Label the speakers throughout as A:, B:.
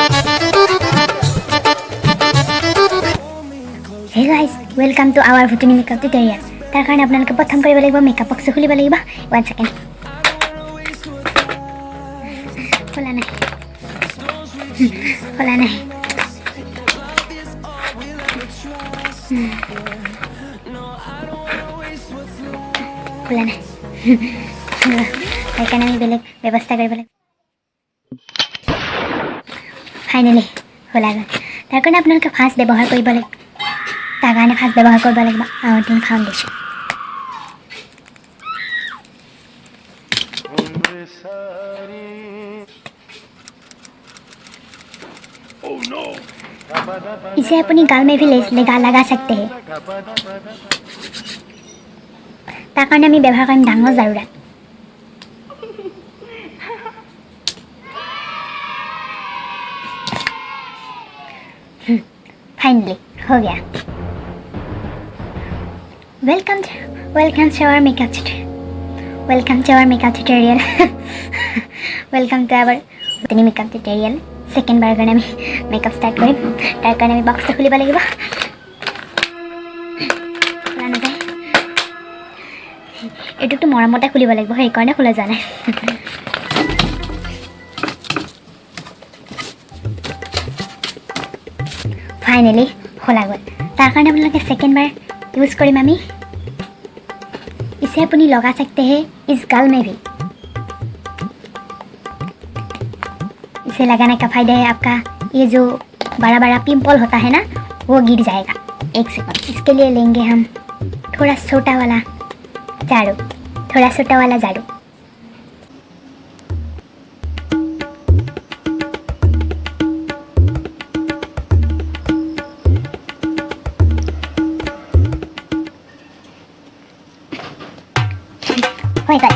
A: Hey guys, welcome to our Futuni makeup tutorial. তাৰ কাৰণে আপোনালোকে প্ৰথম কৰিব লাগিব মেকআপ বক্স খুলিব লাগিব 1 সেকেন্ড খোলা নাই খোলা নাই খোলা নাই সেইকাৰণে আমি বেলেগ ব্যৱস্থা কৰিব লাগিব ফাইনেলি খোলা গ'ল তাৰ কাৰণে আপোনালোকে ফাৰ্ষ্ট ব্যৱহাৰ কৰিব লাগিব তাৰ কাৰণে ফাৰ্ষ্ট ব্যৱহাৰ কৰিব লাগিব আউটিং ফাউণ্ডেশ্যন इसे अपनी गाल में भी लगा सकते हैं तार कारण आमी व्यवहार करिम डांगर जारुरात फाइनली हो गया welcome to our makeup tutorial welcome to our Futuni makeup tutorial second बार कारण मेकअप स्टार्ट करें तार कारण बक्स खुलिब लगे ये तो मरमते खुलिब लगे সেইকাৰণে খোলা যোৱা নাই फाइनली खोला गल तार कारण आपलोगे सेकेंड बार यूज करें आमी इसे अपनी लगा सकते हैं इस गाल में भी इसे लगाने का फायदा है आपका ये जो बड़ा बड़ा पिंपल होता है ना वो गिर जाएगा 1 सेकंड इसके लिए लेंगे हम थोड़ा छोटा वाला झाड़ू हो गया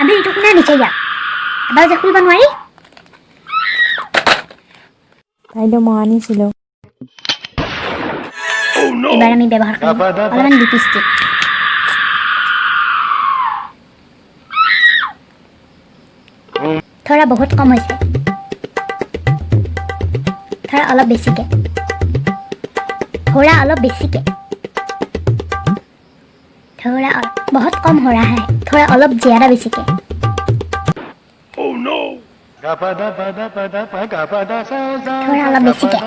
A: अभी इटुक ना नीचे जा এবাৰ যে খুলিব নোৱাৰি
B: তাইতো মই আনিছিলো
A: এবাৰ আমি ব্যৱহাৰ কৰিম অলপমান লিপষ্টিক थोड़ा बहुत कम হৈছে थोड़ा অলপ বেছিকে थोड़ा बहुत कम हो रहा है थोड़ा अलग ज्यादा बेसी के थोड़ा अलग बेसी के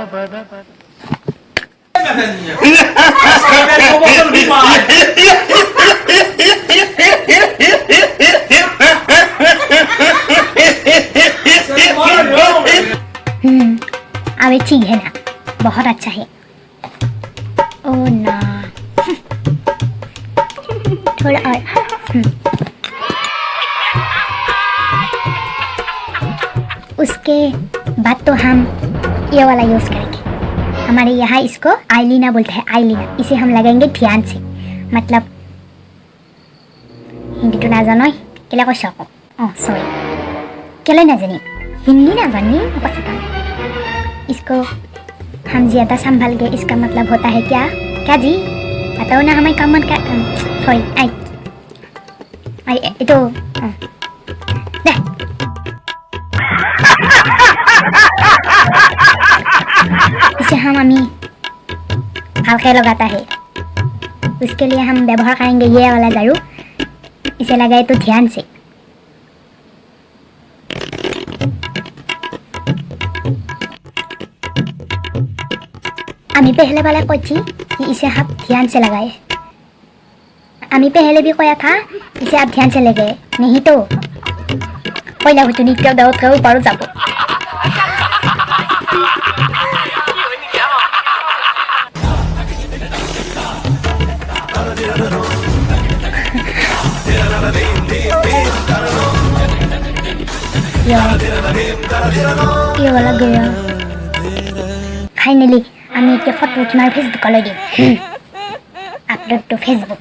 A: अब ये ठीक है ना बहुत अच्छा है ओ ना थोड़ा और उसके बाद तो हम ये वाला यूज़ करेंगे हमारे यहाँ इसको आईलिना बोलते हैं आईलिना इसे हम लगाएंगे ध्यान से मतलब हिंदी तो ना जानो केला को शौक सॉरी केला ना जानी हिंदी ना जानी इसको हम ज़्यादा संभाल के इसका मतलब होता है क्या जी बताओ ना हमें कम का सॉरी आई itu dah इसे हम अमी हल्के लगाता है उसके लिए हम व्यवहार करेंगे ये वाला झाड़ू इसे लगाए तो ध्यान से अमी पहले वाला कोची कि इसे आप ध्यान से लगाए अमी पहले भी कोया था इसे आप ध्यान से लगे नहीं तो पहिला Futuni क्या दावत का ऊपर जाबो ये वाला गया फाइनली আমি একটা ফটো তোমার ফেসবুকে লই দিই upload to Facebook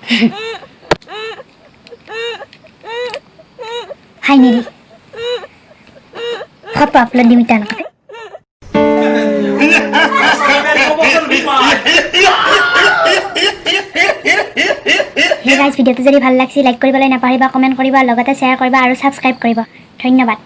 A: finally photo upload दिमी तान हे गाइस भिडियोটো যদি ভাল লাগছি লাইক কৰিবলৈ নাপাহৰিবা কমেন্ট কৰিবা লগতে শেয়াৰ কৰিবা আৰু সাবস্ক্ৰাইব কৰিবা ধন্যবাদ